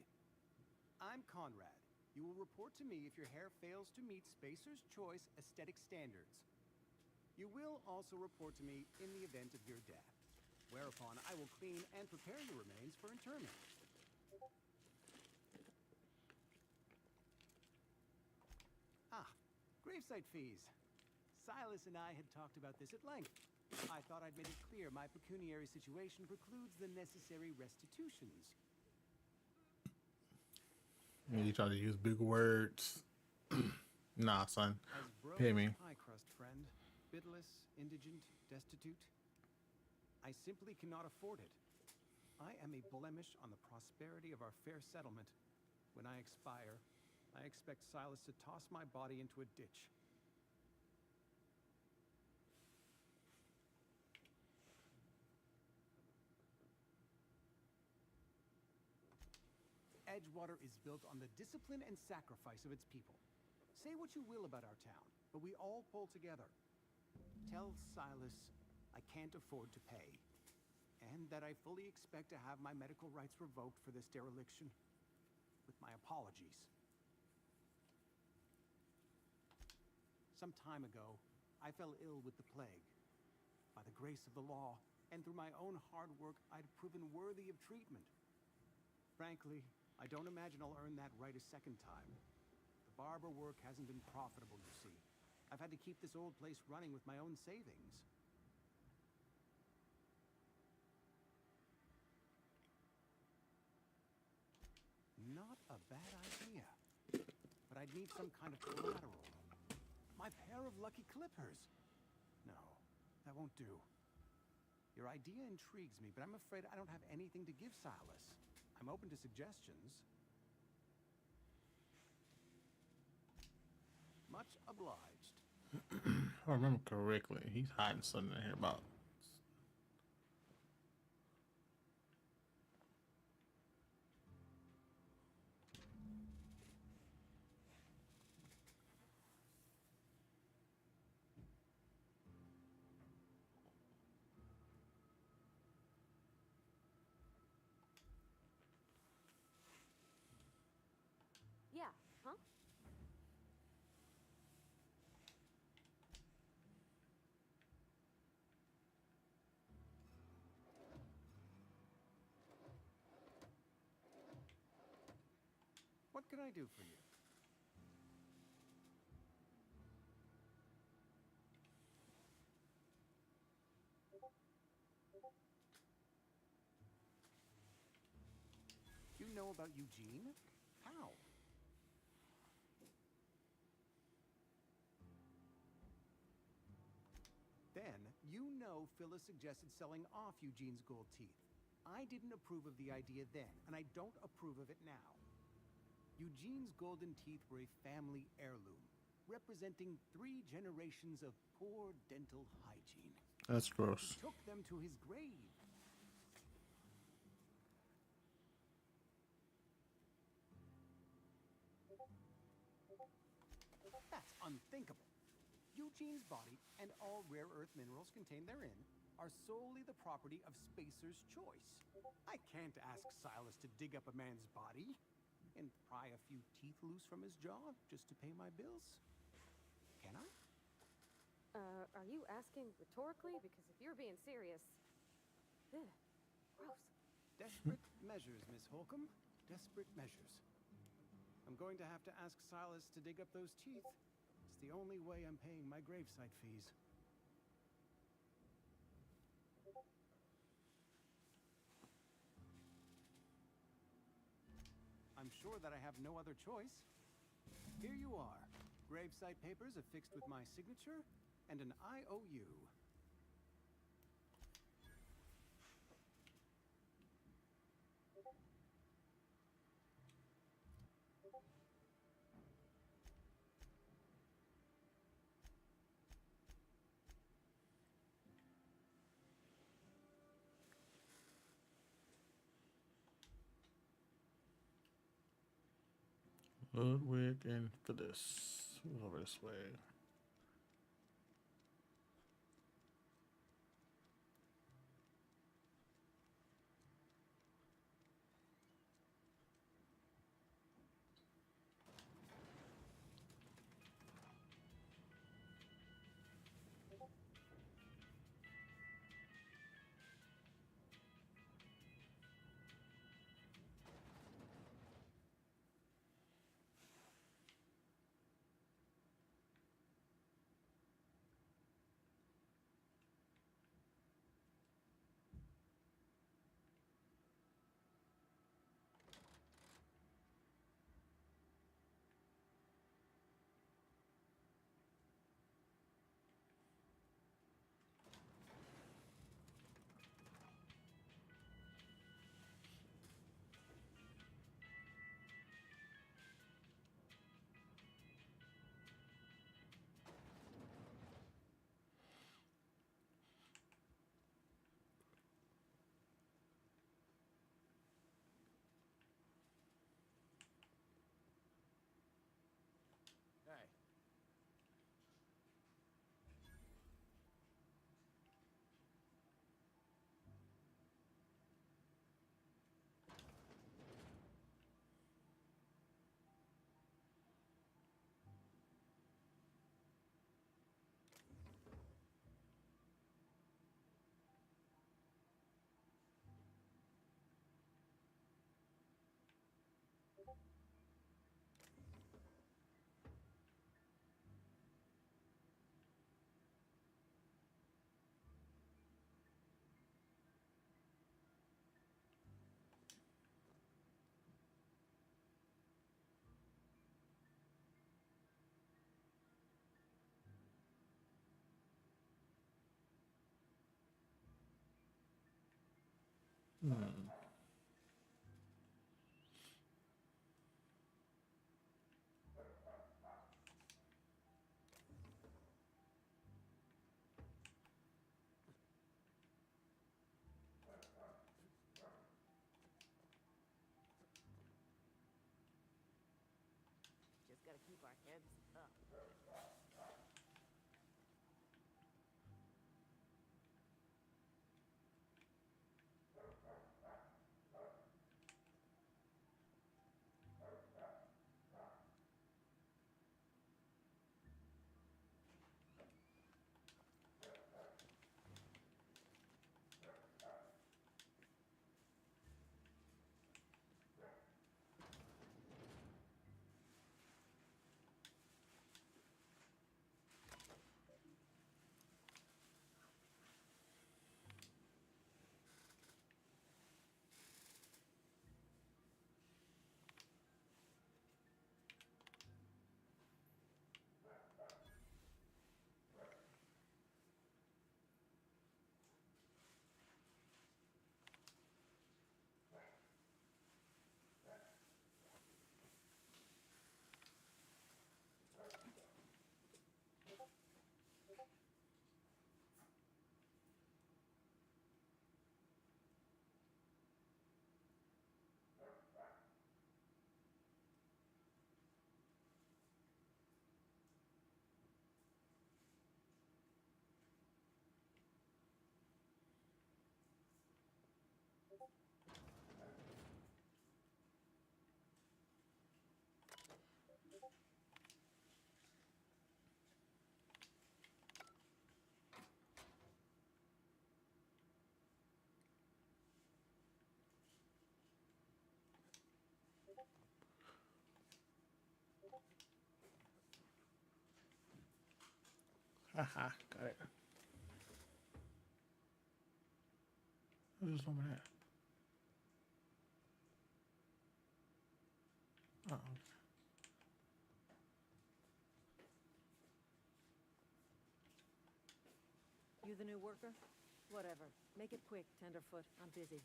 I'm Conrad, You will report to me if your hair fails to meet Spacer's Choice aesthetic standards. You will also report to me in the event of your death, whereupon I will clean and prepare your remains for interment. Ah, gravesite fees. Silas and I had talked about this at length. I thought I'd made it clear my pecuniary situation precludes the necessary restitutions. You try to use big words. Nah, son. Pay me. High crust friend, bidless, indigent, destitute. I simply cannot afford it. I am a blemish on the prosperity of our fair settlement. When I expire, I expect Silas to toss my body into a ditch. Edgewater is built on the discipline and sacrifice of its people. Say what you will about our town, but we all pull together. Tell Silas I can't afford to pay, and that I fully expect to have my medical rights revoked for this dereliction. With my apologies. Some time ago, I fell ill with the plague. By the grace of the law, and through my own hard work, I'd proven worthy of treatment. Frankly, I don't imagine I'll earn that right a second time. The barber work hasn't been profitable, you see. I've had to keep this old place running with my own savings. Not a bad idea. But I'd need some kind of collateral. My pair of lucky clippers. No, that won't do. Your idea intrigues me, but I'm afraid I don't have anything to give Silas. I'm open to suggestions. Much obliged. If I remember correctly, he's hiding something in here about. Yeah, huh? What can I do for you? You know about Eugene? How? Then, you know Phyllis suggested selling off Eugene's gold teeth. I didn't approve of the idea then, and I don't approve of it now. Eugene's golden teeth were a family heirloom, representing 3 generations of poor dental hygiene. That's gross. He took them to his grave. That's unthinkable. Eugene's body and all rare earth minerals contained therein are solely the property of Spacer's Choice. I can't ask Silas to dig up a man's body and pry a few teeth loose from his jaw just to pay my bills. Can I? Are you asking rhetorically? Because if you're being serious... Ugh, gross. Desperate measures, Miss Holcomb. Desperate measures. I'm going to have to ask Silas to dig up those teeth. It's the only way I'm paying my gravesite fees. I'm sure that I have no other choice. Here you are. Gravesite papers affixed with my signature and an IOU. Ludwig and Phyllis. Who's over this way? Hmm. Just gotta keep our heads up. Haha, got it. Who's this woman at? Oh, okay. You the new worker? Whatever. Make it quick, Tenderfoot. I'm busy.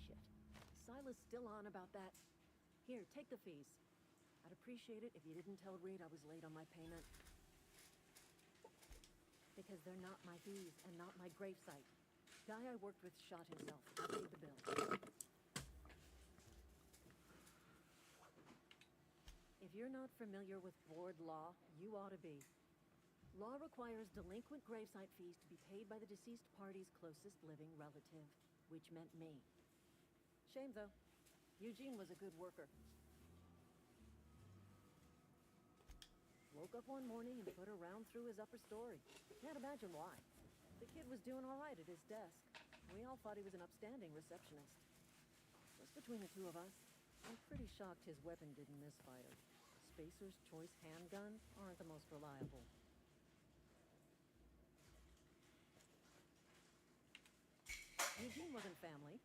Shit. Silas still on about that? Here, take the fees. I'd appreciate it if you didn't tell Reed I was late on my payment. Because they're not my fees and not my gravesite. Guy I worked with shot himself. I paid the bill. If you're not familiar with board law, you ought to be. Law requires delinquent gravesite fees to be paid by the deceased party's closest living relative, which meant me. Shame, though. Eugene was a good worker. Woke up one morning and put a round through his upper story. Can't imagine why. The kid was doing all right at his desk. We all thought he was an upstanding receptionist. Just between the two of us, I'm pretty shocked his weapon didn't misfire. Spacer's Choice handguns aren't the most reliable. Eugene wasn't family.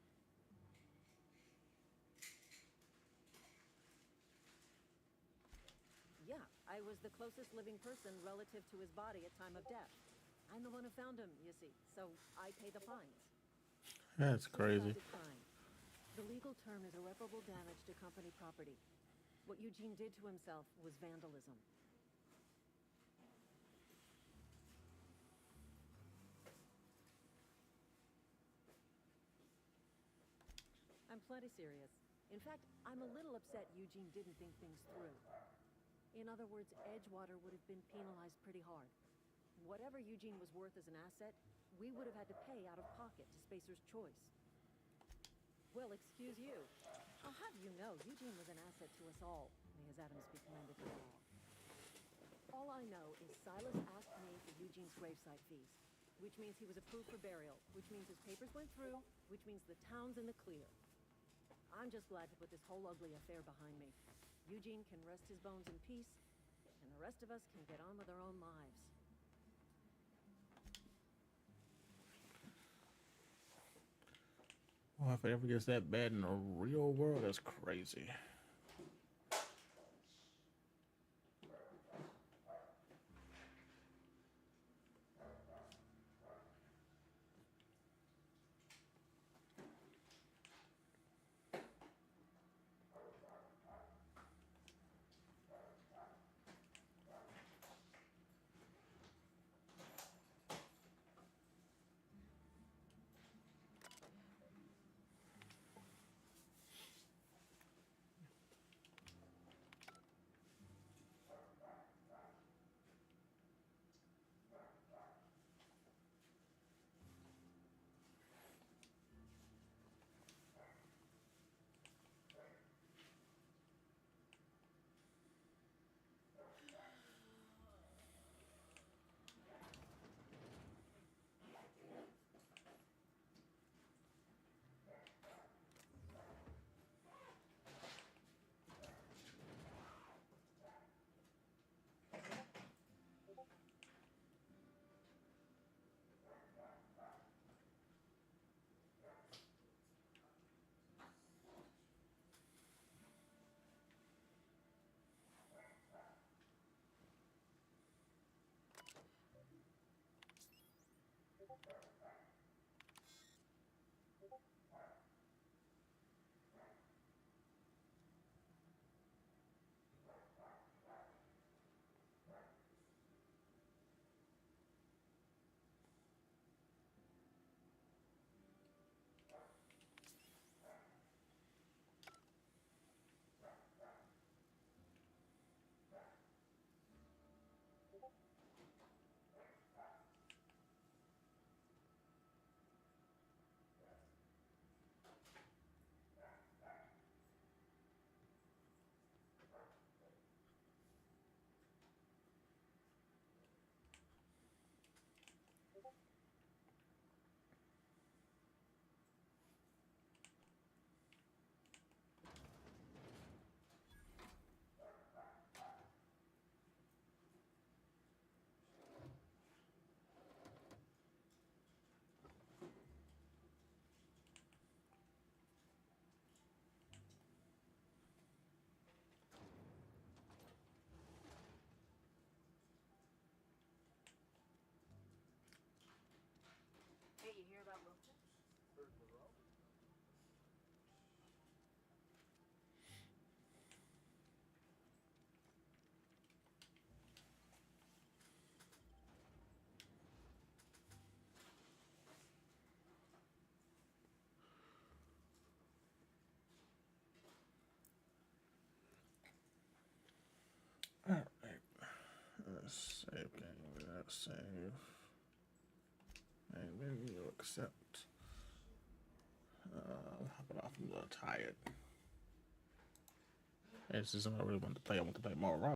Yeah, I was the closest living person relative to his body at time of death. I'm the one who found him, you see, so I pay the fines. That's crazy. The legal term is irreparable damage to company property. What Eugene did to himself was vandalism. I'm plenty serious. In fact, I'm a little upset Eugene didn't think things through. In other words, Edgewater would have been penalized pretty hard. Whatever Eugene was worth as an asset, we would have had to pay out of pocket to Spacer's Choice. Well, excuse you. I'll have you know, Eugene was an asset to us all. May his Adams be commended to all. All I know is Silas asked me for Eugene's gravesite fees, which means he was approved for burial, which means his papers went through, which means the town's in the clear. I'm just glad to put this whole ugly affair behind me. Eugene can rest his bones in peace, and the rest of us can get on with our own lives. Well, if it ever gets that bad in the real world, that's crazy. Save game, that's save. And then you accept. Hop it off, I'm a little tired. This is something I really want to play. I want to play more.